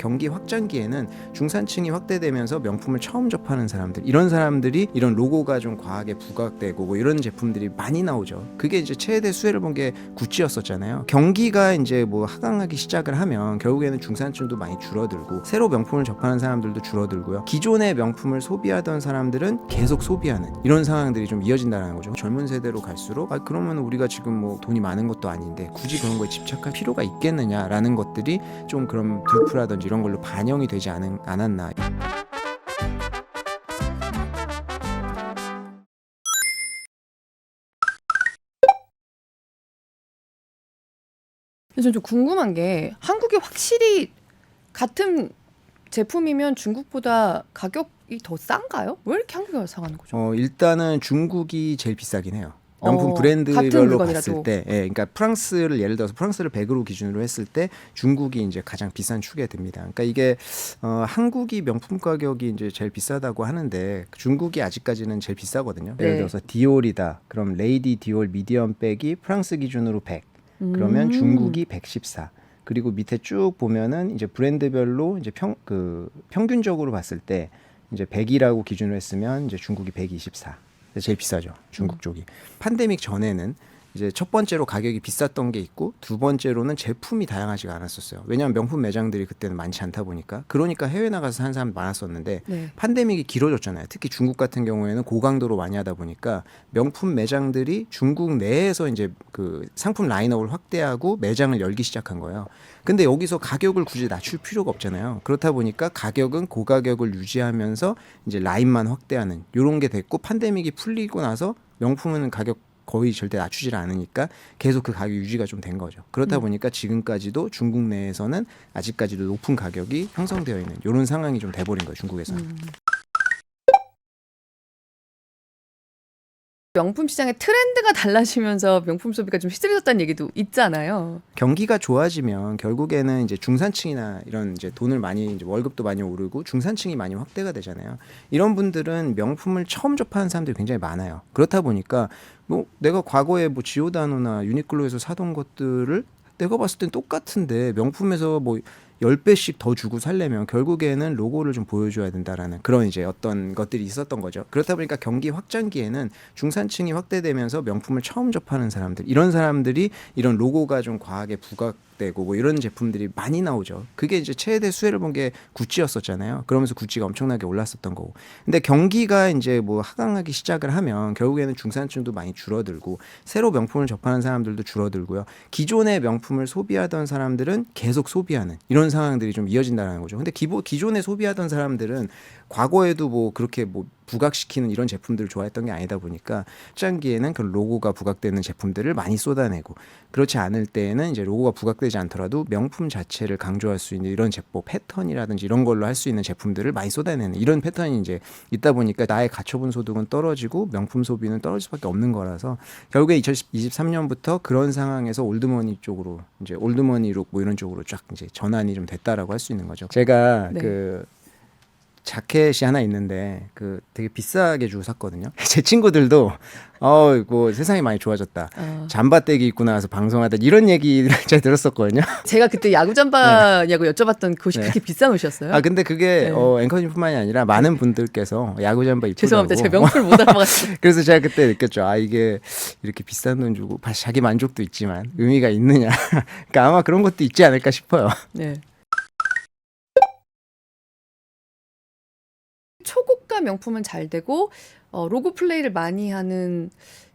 경기 확장기에는 중산층이 확대되면서 명품을 처음 접하는 사람들, 이런 사람들이 이런 로고가 좀 과하게 부각되고 뭐 이런 제품들이 많이 나오죠. 그게 이제 최대 수혜를 본 게 구찌였었잖아요. 경기가 이제 뭐 하강하기 시작을 하면 결국에는 중산층도 많이 줄어들고 새로 명품을 접하는 사람들도 줄어들고요. 기존의 명품을 소비하던 사람들은 계속 소비하는 이런 상황들이 좀 이어진다는 거죠. 젊은 세대로 갈수록 그러면 우리가 지금 뭐 돈이 많은 것도 아닌데 굳이 그런 거에 집착할 필요가 있겠느냐라는 것들이 좀 그런 불프라든지 이런 걸로 반영이 되지 않았나. 저는 좀 궁금한 게 한국이 확실히 같은 제품이면 중국보다 가격이 더 싼가요? 왜 이렇게 한국이 더 싸가는 거죠? 일단은 중국이 제일 비싸긴 해요. 명품 같은 브랜드별로 물건이라도. 봤을 때, 그러니까 프랑스를 예를 들어서 프랑스를 100으로 기준으로 했을 때 중국이 이제 가장 비싼 축에 듭니다. 그러니까 이게 한국이 명품 가격이 이제 제일 비싸다고 하는데 중국이 아직까지는 제일 비싸거든요. 예를 네. 들어서 디올이다. 그럼 레이디 디올 미디엄 백이 프랑스 기준으로 100. 그러면 중국이 114. 그리고 밑에 쭉 보면은 이제 브랜드별로 이제 평균적으로 봤을 때 이제 100이라고 기준으로 했으면 이제 중국이 124. 제일 비싸죠. 중국 쪽이. 팬데믹 전에는 이제 첫 번째로 가격이 비쌌던 게 있고 두 번째로는 제품이 다양하지가 않았었어요. 왜냐하면 명품 매장들이 그때는 많지 않다 보니까. 그러니까 해외 나가서 사는 사람이 많았었는데 네. 팬데믹이 길어졌잖아요. 특히 중국 같은 경우에는 고강도로 많이 하다 보니까 명품 매장들이 중국 내에서 이제 그 상품 라인업을 확대하고 매장을 열기 시작한 거예요. 근데 여기서 가격을 굳이 낮출 필요가 없잖아요. 그렇다 보니까 가격은 고가격을 유지하면서 이제 라인만 확대하는 이런 게 됐고 팬데믹이 풀리고 나서 명품은 가격 거의 절대 낮추질 않으니까 계속 그 가격 유지가 좀 된 거죠. 그렇다 보니까 지금까지도 중국 내에서는 아직까지도 높은 가격이 형성되어 있는 이런 상황이 좀 돼버린 거예요. 중국에서는. 명품 시장의 트렌드가 달라지면서 명품 소비가 좀 시들해졌다는 얘기도 있잖아요. 경기가 좋아지면 결국에는 이제 중산층이나 이런 이제 돈을 많이 이제 월급도 많이 오르고 중산층이 많이 확대가 되잖아요. 이런 분들은 명품을 처음 접하는 사람들이 굉장히 많아요. 그렇다 보니까 뭐 내가 과거에 뭐 지오다노나 유니클로에서 사던 것들을 내가 봤을 땐 똑같은데 명품에서 뭐 10배씩 더 주고 살려면 결국에는 로고를 좀 보여줘야 된다라는 그런 이제 어떤 것들이 있었던 거죠. 그렇다 보니까 경기 확장기에는 중산층이 확대되면서 명품을 처음 접하는 사람들, 이런 사람들이 이런 로고가 좀 과하게 부각되고 뭐 이런 제품들이 많이 나오죠. 그게 이제 최대 수혜를 본 게 구찌였었잖아요. 그러면서 구찌가 엄청나게 올랐었던 거고. 근데 경기가 이제 뭐 하강하기 시작을 하면 결국에는 중산층도 많이 줄어들고 새로 명품을 접하는 사람들도 줄어들고요. 기존의 명품을 소비하던 사람들은 계속 소비하는 이런 상황들이 좀 이어진다는 거죠. 근데 기존에 소비하던 사람들은 과거에도 뭐 그렇게 뭐 부각시키는 이런 제품들을 좋아했던 게 아니다 보니까 확장기에는 그 로고가 부각되는 제품들을 많이 쏟아내고 그렇지 않을 때에는 이제 로고가 부각되지 않더라도 명품 자체를 강조할 수 있는 이런 제품 패턴이라든지 이런 걸로 할 수 있는 제품들을 많이 쏟아내는 이런 패턴이 이제 있다 보니까 나의 가처분 소득은 떨어지고 명품 소비는 떨어질 수밖에 없는 거라서 결국에 2023년부터 그런 상황에서 올드머니 쪽으로 이제 올드머니룩 뭐 이런 쪽으로 쫙 이제 전환이 좀 됐다라고 할 수 있는 거죠. 제가 네. 그 자켓이 하나 있는데 그 되게 비싸게 주고 샀거든요. 제 친구들도 이거 세상이 많이 좋아졌다. 잠바떼기 입고 나와서 방송하다 이런 얘기를 제가 들었었거든요. 제가 그때 야구 잠바냐고 여쭤봤던 그것이 그렇게 비싼 옷이었어요? 근데 그게 네. 앵커님뿐만이 아니라 많은 분들께서 야구 잠바 입고 죄송합니다. 제가 명품을 못 알아봤어요. 그래서 제가 그때 느꼈죠. 이게 이렇게 비싼 돈 주고 자기 만족도 있지만 의미가 있느냐. 그러니까 아마 그런 것도 있지 않을까 싶어요. 네. 초고가 명품은 잘 되고 로고 플레이를 많이 하는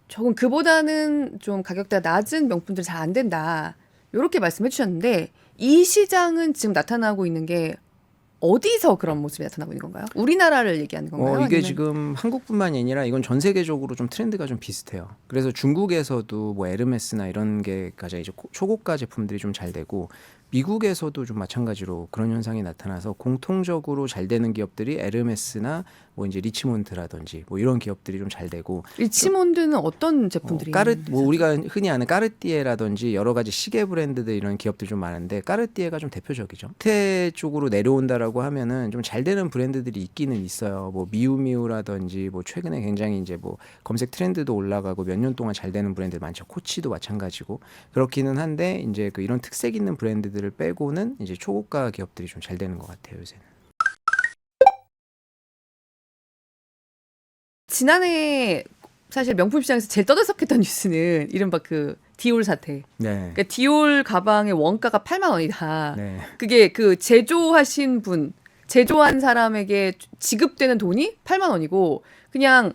조금 그보다는 좀 가격대가 낮은 명품들 잘 안 된다. 이렇게 말씀해 주셨는데 이 시장은 지금 나타나고 있는 게 어디서 그런 모습이 나타나고 있는 건가요? 우리나라를 얘기하는 건가요? 이게 아니면- 지금 한국뿐만이 아니라 이건 전 세계적으로 좀 트렌드가 좀 비슷해요. 그래서 중국에서도 뭐 에르메스나 이런 게 가장 이제 초고가 제품들이 좀 잘 되고 미국에서도 좀 마찬가지로 그런 현상이 나타나서 공통적으로 잘 되는 기업들이 에르메스나 뭐 이제 리치몬드라든지 뭐 이런 기업들이 좀 잘 되고 리치몬드는 어떤 제품들이 뭐 우리가 흔히 아는 까르띠에라든지 여러 가지 시계 브랜드들 이런 기업들이 좀 많은데 까르띠에가 좀 대표적이죠. 밑에 쪽으로 내려온다라고 하면은 좀 잘 되는 브랜드들이 있기는 있어요. 뭐 미우미우라든지 뭐 최근에 굉장히 이제 뭐 검색 트렌드도 올라가고 몇 년 동안 잘 되는 브랜드들 많죠. 코치도 마찬가지고 그렇기는 한데 이제 그 이런 특색 있는 브랜드들 브랜드를 빼고는 이제 초고가 기업들이 좀 잘 되는 것 같아요, 요새는. 지난해 사실 명품 시장에서 제일 떠들썩했던 뉴스는 이른바 그 디올 사태. 네. 그러니까 디올 가방의 원가가 8만 원이다. 네. 그게 그 제조하신 분, 제조한 사람에게 지급되는 돈이 8만 원이고 그냥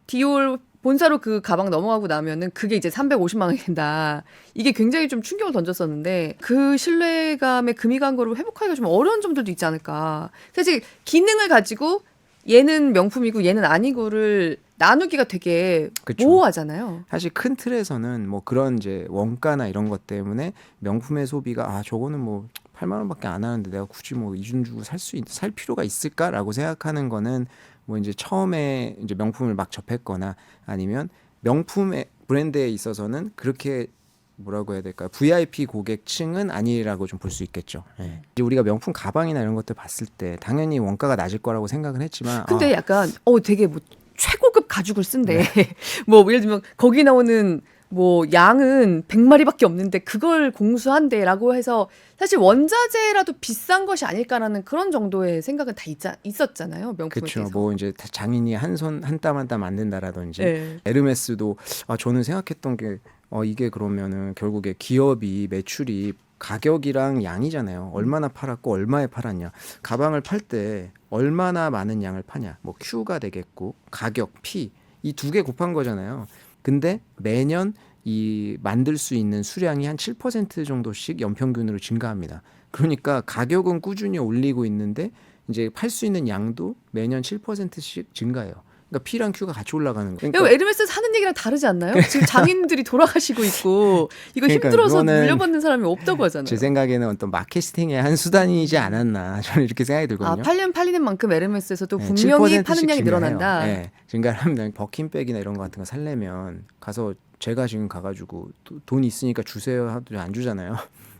디올 본사로 그 가방 넘어가고 나면은 그게 이제 350만 원이 된다. 이게 굉장히 좀 충격을 던졌었는데 그 신뢰감의 금이 간 거를 회복하기가 좀 어려운 점들도 있지 않을까. 사실 기능을 가지고 얘는 명품이고 얘는 아니고를 나누기가 되게 그쵸. 모호하잖아요. 사실 큰 틀에서는 뭐 그런 이제 원가나 이런 것 때문에 명품의 소비가 저거는 뭐 8만 원밖에 안 하는데 내가 굳이 뭐 이 돈 주고 살 필요가 있을까라고 생각하는 거는 뭐 이제 처음에 이제 명품을 막 접했거나 아니면 명품의 브랜드에 있어서는 그렇게 뭐라고 해야 될까요? VIP 고객층은 아니라고 좀 볼 수 있겠죠. 예. 이제 우리가 명품 가방이나 이런 것들 봤을 때 당연히 원가가 낮을 거라고 생각은 했지만 근데 약간 되게 뭐 최고급 가죽을 쓴대. 네. 뭐 예를 들면 거기 나오는 뭐 양은 100마리밖에 없는데 그걸 공수한대라고 해서 사실 원자재라도 비싼 것이 아닐까라는 그런 정도의 생각은 다 있었잖아요. 명품에 그렇죠. 대해서. 뭐 이제 장인이 한 손 한 땀 한 땀 만든다라든지 네. 에르메스도 저는 생각했던 게 이게 그러면은 결국에 기업이 매출이 가격이랑 양이잖아요. 얼마나 팔았고 얼마에 팔았냐. 가방을 팔 때 얼마나 많은 양을 파냐. 뭐 Q가 되겠고 가격, P 이 두 개 곱한 거잖아요. 근데 매년 이 만들 수 있는 수량이 한 7% 정도씩 연평균으로 증가합니다. 그러니까 가격은 꾸준히 올리고 있는데 이제 팔 수 있는 양도 매년 7%씩 증가해요. 그러니까 P랑 Q가 같이 올라가는 거예요. 이거 에르메스 하는 얘기랑 다르지 않나요? 지금 장인들이 돌아가시고 있고 이거 그러니까 힘들어서 그거는 물려받는 사람이 없다고 하잖아요. 제 생각에는 어떤 마케팅의 한 수단이지 않았나 저는 이렇게 생각이 들거든요. 팔리는 만큼 에르메스에서도 네, 분명히 7%씩 파는 양이 증가해요. 늘어난다. 네, 증가를 하면 버킨백이나 이런 거 같은 거 살려면 가서 제가 지금 가가지고 돈 있으니까 주세요 하도 안 주잖아요.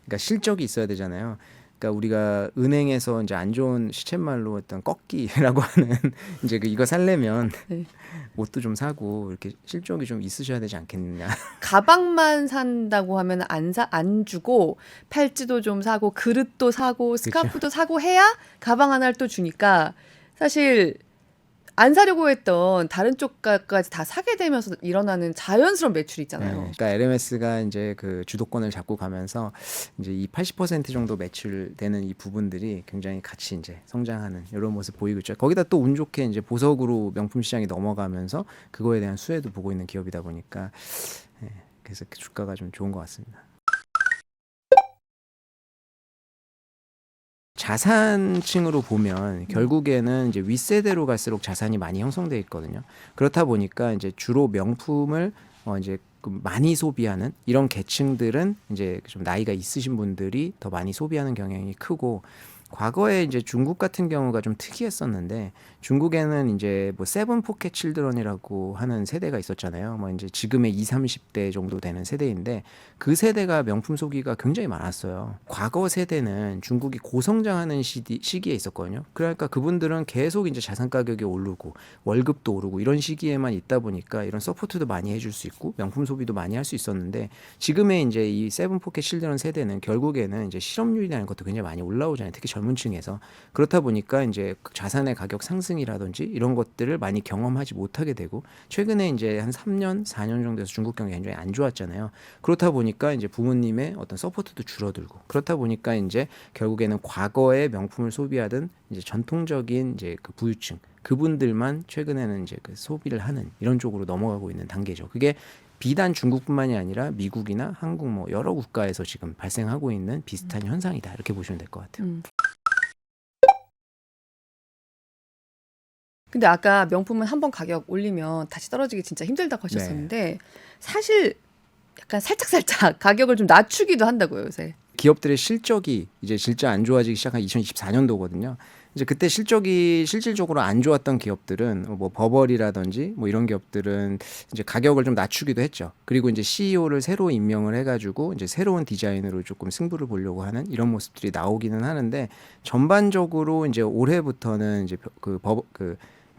그러니까 실적이 있어야 되잖아요. 그러니까 우리가 은행에서 이제 안 좋은 시쳇말로 어떤 꺾기라고 하는 이제 이거 살려면 네. 옷도 좀 사고 이렇게 실적이 좀 있으셔야 되지 않겠느냐. 가방만 산다고 하면 안 주고 팔찌도 좀 사고 그릇도 사고 스카프도 사고 해야 가방 하나를 또 주니까 사실 안 사려고 했던 다른 쪽까지 다 사게 되면서 일어나는 자연스러운 매출이 있잖아요. 그러니까 LMS가 이제 그 주도권을 잡고 가면서 이제 이 80% 정도 매출되는 이 부분들이 굉장히 같이 이제 성장하는 이런 모습 보이고 있죠. 거기다 또 운 좋게 이제 보석으로 명품 시장이 넘어가면서 그거에 대한 수혜도 보고 있는 기업이다 보니까 그래서 그 주가가 좀 좋은 것 같습니다. 자산층으로 보면 결국에는 이제 윗세대로 갈수록 자산이 많이 형성돼 있거든요. 그렇다 보니까 이제 주로 명품을 이제 많이 소비하는 이런 계층들은 이제 좀 나이가 있으신 분들이 더 많이 소비하는 경향이 크고, 과거에 이제 중국 같은 경우가 좀 특이했었는데, 중국에는 이제 뭐 세븐 포켓 칠드런이라고 하는 세대가 있었잖아요. 뭐 이제 지금의 20, 30대 정도 되는 세대인데, 그 세대가 명품 소비가 굉장히 많았어요. 과거 세대는 중국이 고성장하는 시기에 있었거든요. 그러니까 그분들은 계속 이제 자산 가격이 오르고 월급도 오르고 이런 시기에만 있다 보니까 이런 서포트도 많이 해줄 수 있고 명품 소비도 많이 할 수 있었는데, 지금의 이제 이 세븐 포켓 칠드런 세대는 결국에는 이제 실업률이라는 것도 굉장히 많이 올라오잖아요. 특히 젊은 층에서. 그렇다 보니까 이제 자산의 가격 상승이라든지 이런 것들을 많이 경험하지 못하게 되고, 최근에 이제 한 3년, 4년 정도에서 중국 경기 굉장히 안 좋았잖아요. 그렇다 보니까 이제 부모님의 어떤 서포트도 줄어들고, 그렇다 보니까 이제 결국에는 과거에 명품을 소비하던 이제 전통적인 이제 그 부유층, 그분들만 최근에는 이제 그 소비를 하는 이런 쪽으로 넘어가고 있는 단계죠. 그게 비단 중국뿐만이 아니라 미국이나 한국 뭐 여러 국가에서 지금 발생하고 있는 비슷한 현상이다, 이렇게 보시면 될 것 같아요. 근데 아까 명품은 한번 가격 올리면 다시 떨어지기 진짜 힘들다고 하셨었는데 사실 약간 살짝살짝 가격을 좀 낮추기도 한다고요, 요새. 기업들의 실적이 이제 진짜 안 좋아지기 시작한 2024년도거든요. 이제 그때 실적이 실질적으로 안 좋았던 기업들은 뭐 버버리라든지 뭐 이런 기업들은 이제 가격을 좀 낮추기도 했죠. 그리고 이제 CEO를 새로 임명을 해가지고 이제 새로운 디자인으로 조금 승부를 보려고 하는 이런 모습들이 나오기는 하는데, 전반적으로 이제 올해부터는 이제 그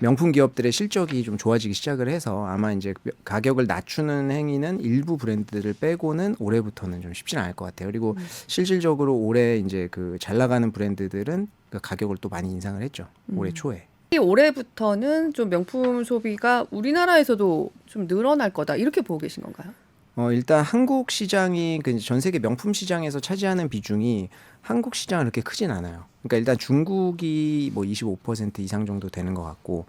명품 기업들의 실적이 좀 좋아지기 시작을 해서 아마 이제 가격을 낮추는 행위는 일부 브랜드들을 빼고는 올해부터는 좀 쉽지는 않을 것 같아요. 그리고 실질적으로 올해 이제 그 잘 나가는 브랜드들은 그 가격을 또 많이 인상을 했죠. 올해 초에. 올해부터는 좀 명품 소비가 우리나라에서도 좀 늘어날 거다 이렇게 보고 계신 건가요? 일단 한국 시장이 그 전 세계 명품 시장에서 차지하는 비중이 한국 시장은 그렇게 크진 않아요. 그러니까 일단 중국이 뭐 25% 이상 정도 되는 것 같고,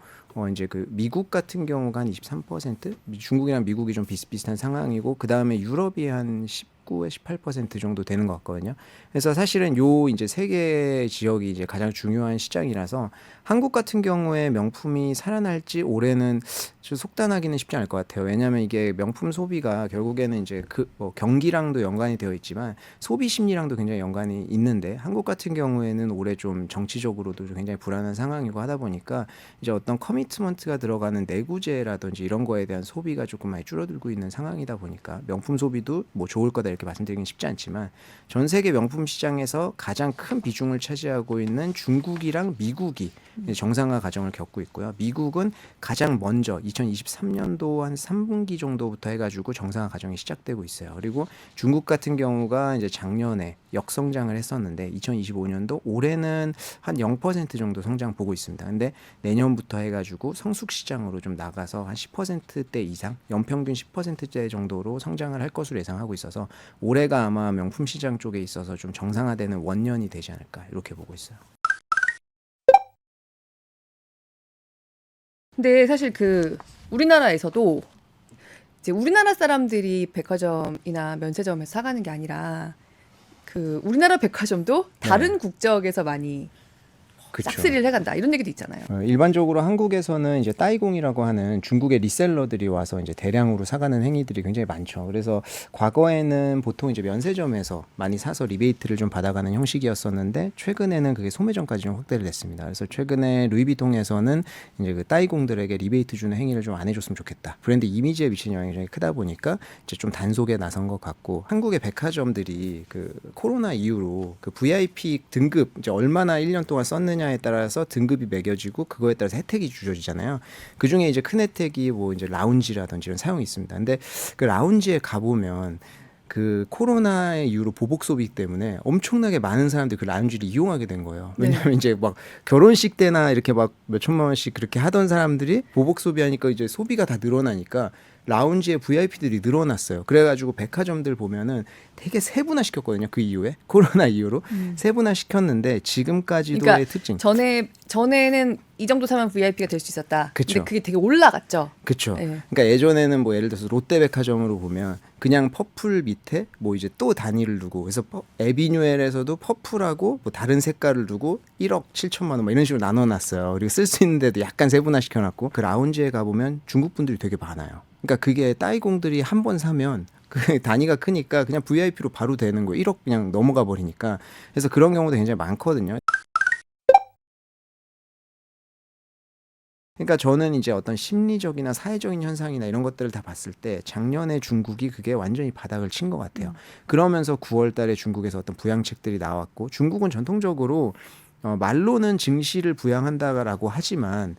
이제 그 미국 같은 경우가 한 23%, 중국이랑 미국이 좀 비슷비슷한 상황이고, 그 다음에 유럽이 한 19에 18% 정도 되는 것 같거든요. 그래서 사실은 요 이제 세 개 지역이 이제 가장 중요한 시장이라서 한국 같은 경우에 명품이 살아날지 올해는 좀 속단하기는 쉽지 않을 것 같아요. 왜냐하면 이게 명품 소비가 결국에는 이제 그 뭐 경기랑도 연관이 되어 있지만 소비 심리랑도 굉장히 연관이 있는데 한국 같은 경우에는 올해 좀 정치적으로도 좀 굉장히 불안한 상황이고 하다 보니까 이제 어떤 커미트먼트가 들어가는 내구재라든지 이런 거에 대한 소비가 조금 많이 줄어들고 있는 상황이다 보니까 명품 소비도 뭐 좋을 거다 이렇게 말씀드리긴 쉽지 않지만 전 세계 명품 시장에서 가장 큰 비중을 차지하고 있는 중국이랑 미국이 이제 정상화 과정을 겪고 있고요. 미국은 가장 먼저 2023년도 한 3분기 정도부터 해가지고 정상화 과정이 시작되고 있어요. 그리고 중국 같은 경우가 이제 작년에 역성장을 했었는데 2025년도 올해는 한 0% 정도 성장 보고 있습니다. 근데 내년부터 해가지고 성숙 시장으로 좀 나가서 한 10%대 이상, 연평균 10%대 정도로 성장을 할 것으로 예상하고 있어서 올해가 아마 명품 시장 쪽에 있어서 좀 정상화되는 원년이 되지 않을까 이렇게 보고 있어요. 근데 사실 그 우리나라에서도 이제 우리나라 사람들이 백화점이나 면세점에서 사가는 게 아니라 그 우리나라 백화점도 다른 국적에서 많이 그쵸. 싹쓸이를 해간다 이런 얘기도 있잖아요. 일반적으로 한국에서는 이제 따이공이라고 하는 중국의 리셀러들이 와서 이제 대량으로 사가는 행위들이 굉장히 많죠. 그래서 과거에는 보통 이제 면세점에서 많이 사서 리베이트를 좀 받아가는 형식이었었는데 최근에는 그게 소매점까지 좀 확대를 됐습니다. 그래서 최근에 루이비통에서는 이제 그 따이공들에게 리베이트 주는 행위를 좀 안 해줬으면 좋겠다. 브랜드 이미지에 미치는 영향이 굉장히 크다 보니까 이제 좀 단속에 나선 것 같고 한국의 백화점들이 그 코로나 이후로 그 VIP 등급 이제 얼마나 1년 동안 썼느냐 에 따라서 등급이 매겨지고 그거에 따라서 혜택이 주어지잖아요. 그 중에 이제 큰 혜택이 뭐 이제 라운지라든지 이런 사용이 있습니다. 근데 그 라운지에 가보면 그 코로나의 이후로 보복 소비 때문에 엄청나게 많은 사람들이 그 라운지를 이용하게 된 거예요. 왜냐하면 이제 막 결혼식 때나 이렇게 막 몇 천만 원씩 그렇게 하던 사람들이 보복 소비하니까 이제 소비가 다 늘어나니까 라운지에 VIP들이 늘어났어요. 그래가지고 백화점들 보면은 되게 세분화 시켰거든요. 그 이후에 코로나 이후로 세분화 시켰는데 지금까지도의 그러니까 특징. 전에는 이 정도 사면 VIP가 될 수 있었다. 그쵸. 근데 그게 되게 올라갔죠. 그렇죠. 네. 그러니까 예전에는 뭐 예를 들어서 롯데백화점으로 보면 그냥 퍼플 밑에 뭐 이제 또 단위를 두고 그래서 에비뉴엘에서도 퍼플하고 뭐 다른 색깔을 두고 1억 7천만 원 뭐 이런 식으로 나눠놨어요. 그리고 쓸 수 있는데도 약간 세분화 시켜놨고 그 라운지에 가보면 중국 분들이 되게 많아요. 그러니까 그게 따이공들이 한 번 사면 그 단위가 크니까 그냥 VIP로 바로 되는 거예요. 1억 그냥 넘어가 버리니까. 그래서 그런 경우도 굉장히 많거든요. 그러니까 저는 이제 어떤 심리적이나 사회적인 현상이나 이런 것들을 다 봤을 때 작년에 중국이 그게 완전히 바닥을 친 것 같아요. 그러면서 9월 달에 중국에서 어떤 부양책들이 나왔고 중국은 전통적으로 말로는 증시를 부양한다라고 하지만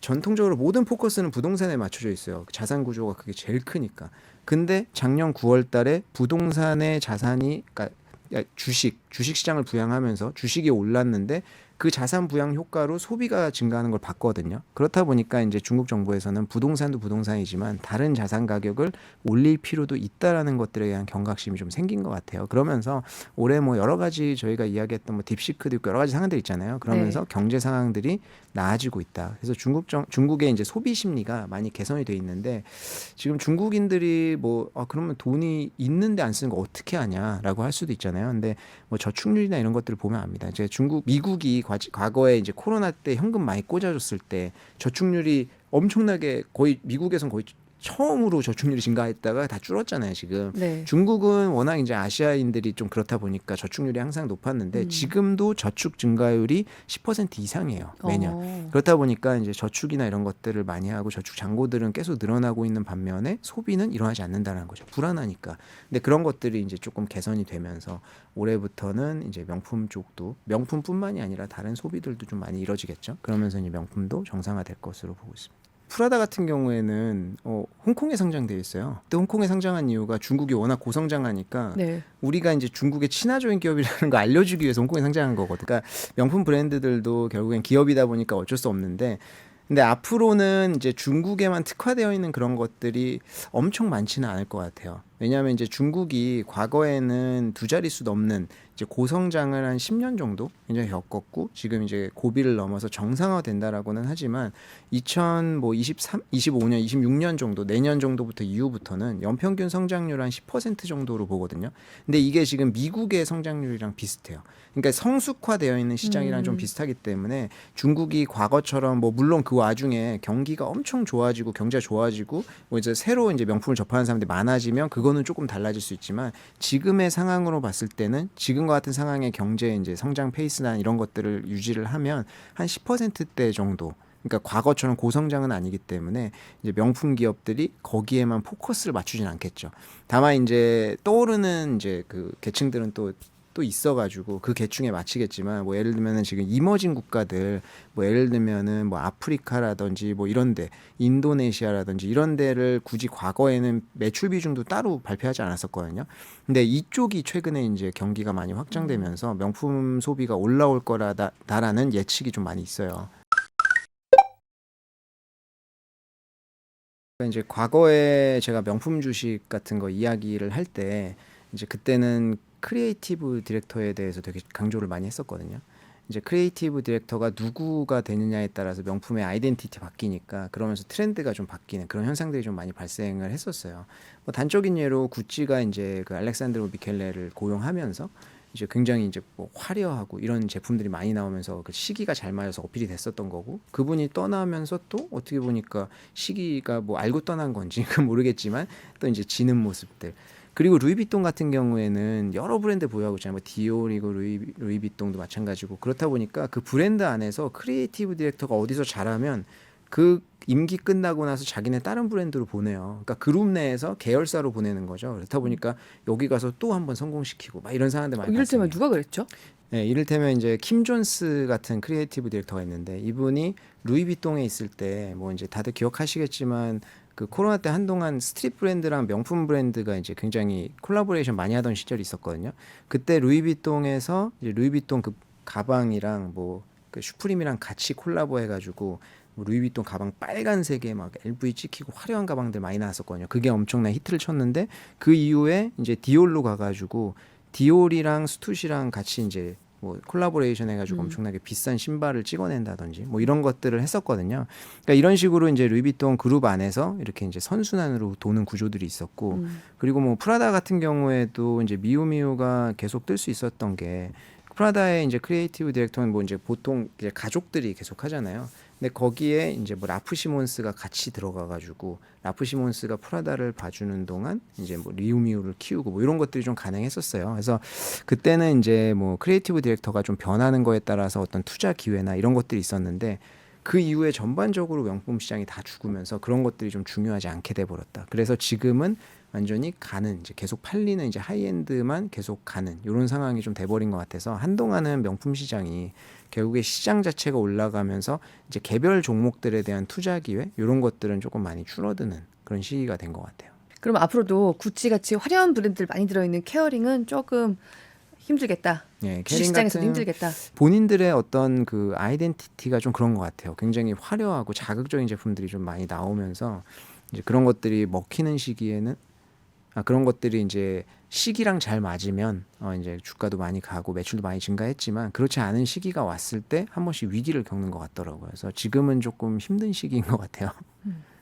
전통적으로 모든 포커스는 부동산에 맞춰져 있어요. 자산 구조가 그게 제일 크니까. 근데 작년 9월 달에 부동산의 자산이 그러니까 주식 시장을 부양하면서 주식이 올랐는데 그 자산 부양 효과로 소비가 증가하는 걸 봤거든요. 그렇다 보니까 이제 중국 정부에서는 부동산도 부동산이지만 다른 자산 가격을 올릴 필요도 있다라는 것들에 대한 경각심이 좀 생긴 것 같아요. 그러면서 올해 뭐 여러 가지 저희가 이야기했던 뭐 딥시크도 있고 여러 가지 상황들이 있잖아요. 그러면서 경제 상황들이 나아지고 있다. 그래서 중국의 이제 소비 심리가 많이 개선이 돼 있는데 지금 중국인들이 뭐 그러면 돈이 있는데 안 쓰는 거 어떻게 하냐라고 할 수도 있잖아요. 근데 뭐 저축률이나 이런 것들을 보면 압니다. 이제 미국이 과거에 이제 코로나 때 현금 많이 꽂아줬을 때 저축률이 엄청나게 거의 미국에선 거의 처음으로 저축률이 증가했다가 다 줄었잖아요, 지금. 네. 중국은 워낙 이제 아시아인들이 좀 그렇다 보니까 저축률이 항상 높았는데 지금도 저축 증가율이 10% 이상이에요, 매년. 그렇다 보니까 이제 저축이나 이런 것들을 많이 하고 저축 잔고들은 계속 늘어나고 있는 반면에 소비는 일어나지 않는다는 거죠. 불안하니까. 근데 그런 것들이 이제 조금 개선이 되면서 올해부터는 이제 명품 쪽도 명품뿐만이 아니라 다른 소비들도 좀 많이 이뤄지겠죠. 그러면서 이제 명품도 정상화될 것으로 보고 있습니다. 프라다 같은 경우에는 홍콩에 상장되어 있어요. 근데 홍콩에 상장한 이유가 중국이 워낙 고성장하니까 네. 우리가 이제 중국의 친화적인 기업이라는 거 알려주기 위해서 홍콩에 상장한 거거든. 그러니까 명품 브랜드들도 결국엔 기업이다 보니까 어쩔 수 없는데, 근데 앞으로는 이제 중국에만 특화되어 있는 그런 것들이 엄청 많지는 않을 것 같아요. 왜냐하면 이제 중국이 과거에는 두 자릿수 넘는 이제 고성장을 한 10년 정도 굉장히 겪었고 지금 이제 고비를 넘어서 정상화된다라고는 하지만 2023, 25년, 26년 정도 내년 정도부터 이후부터는 연평균 성장률 한 10% 정도로 보거든요. 근데 이게 지금 미국의 성장률이랑 비슷해요. 그러니까 성숙화되어 있는 시장이랑 좀 비슷하기 때문에 중국이 과거처럼 뭐 물론 그 와중에 경기가 엄청 좋아지고 경제가 좋아지고 뭐 이제 새로 이제 명품을 접하는 사람들이 많아지면 그거는 조금 달라질 수 있지만 지금의 상황으로 봤을 때는 지금과 같은 상황의 경제 이제 성장 페이스나 이런 것들을 유지를 하면 한 10%대 정도. 그러니까 과거처럼 고성장은 아니기 때문에 이제 명품 기업들이 거기에만 포커스를 맞추진 않겠죠. 다만 이제 떠오르는 이제 그 계층들은 또 있어가지고 그 계층에 맞추겠지만 뭐 예를 들면은 지금 이머징 국가들 뭐 예를 들면은 뭐 아프리카라든지 뭐 이런데 인도네시아라든지 이런 데를 굳이 과거에는 매출 비중도 따로 발표하지 않았었거든요. 근데 이쪽이 최근에 이제 경기가 많이 확장되면서 명품 소비가 올라올 거라다라는 예측이 좀 많이 있어요. 그러니까 이제 과거에 제가 명품 주식 같은 거 이야기를 할 때 이제 그때는 크리에이티브 디렉터에 대해서 되게 강조를 많이 했었거든요. 이제 크리에이티브 디렉터가 누구가 되느냐에 따라서 명품의 아이덴티티 바뀌니까 그러면서 트렌드가 좀 바뀌는 그런 현상들이 좀 많이 발생을 했었어요. 뭐 단적인 예로 구찌가 이제 그 알렉산드로 미켈레를 고용하면서 이제 굉장히 이제 뭐 화려하고 이런 제품들이 많이 나오면서 그 시기가 잘 맞아서 어필이 됐었던 거고 그분이 떠나면서 또 어떻게 보니까 시기가 뭐 알고 떠난 건지 그 모르겠지만 또 이제 지는 모습들 그리고 루이비통 같은 경우에는 여러 브랜드 보유하고 있잖아요. 뭐 디올이고 루이비통도 마찬가지고 그렇다 보니까 그 브랜드 안에서 크리에이티브 디렉터가 어디서 잘하면 그 임기 끝나고 나서 자기네 다른 브랜드로 보내요. 그러니까 그룹 내에서 계열사로 보내는 거죠. 그렇다 보니까 여기 가서 또 한번 성공시키고 막 이런 상황들 많이 이를테면 발생해요. 누가 그랬죠? 네, 이를테면 이제 킴 존스 같은 크리에이티브 디렉터가 있는데 이분이 루이비통에 있을 때 뭐 이제 다들 기억하시겠지만 그 코로나 때 한동안 스트릿 브랜드랑 명품 브랜드가 이제 굉장히 콜라보레이션 많이 하던 시절이 있었거든요. 그때 루이비통에서 이제 루이비통 그 가방이랑 뭐 그 슈프림이랑 같이 콜라보 해가지고 뭐 루이비통 가방 빨간색에 막 LV 찍히고 화려한 가방들 많이 나왔었거든요. 그게 엄청난 히트를 쳤는데 그 이후에 이제 디올로 가가지고 디올이랑 스투시랑 같이 이제 뭐 콜라보레이션 해가지고 엄청나게 비싼 신발을 찍어낸다든지 뭐 이런 것들을 했었거든요. 그러니까 이런 식으로 이제 루이비통 그룹 안에서 이렇게 이제 선순환으로 도는 구조들이 있었고 그리고 뭐 프라다 같은 경우에도 이제 미우미우가 계속 뜰 수 있었던 게 프라다의 이제 크리에이티브 디렉터는 뭐 이제 보통 이제 가족들이 계속 하잖아요. 근데 거기에 이제 뭐 라프 시몬스가 같이 들어가가지고 라프 시몬스가 프라다를 봐주는 동안 이제 뭐 리우미우를 키우고 뭐 이런 것들이 좀 가능했었어요. 그래서 그때는 이제 뭐 크리에이티브 디렉터가 좀 변하는 거에 따라서 어떤 투자 기회나 이런 것들이 있었는데 그 이후에 전반적으로 명품 시장이 다 죽으면서 그런 것들이 좀 중요하지 않게 돼 버렸다. 그래서 지금은 완전히 가는 이제 계속 팔리는 이제 하이엔드만 계속 가는 이런 상황이 좀 돼버린 것 같아서 한동안은 명품 시장이 결국에 시장 자체가 올라가면서 이제 개별 종목들에 대한 투자 기회 이런 것들은 조금 많이 줄어드는 그런 시기가 된 것 같아요. 그럼 앞으로도 구찌 같이 화려한 브랜드들 많이 들어있는 케어링은 조금 힘들겠다. 예, 주식 캐링 시장에서도 같은 힘들겠다. 본인들의 어떤 그 아이덴티티가 좀 그런 것 같아요. 굉장히 화려하고 자극적인 제품들이 좀 많이 나오면서 이제 그런 것들이 먹히는 시기에는 그런 것들이 이제 시기랑 잘 맞으면 이제 주가도 많이 가고 매출도 많이 증가했지만 그렇지 않은 시기가 왔을 때 한 번씩 위기를 겪는 것 같더라고요. 그래서 지금은 조금 힘든 시기인 것 같아요.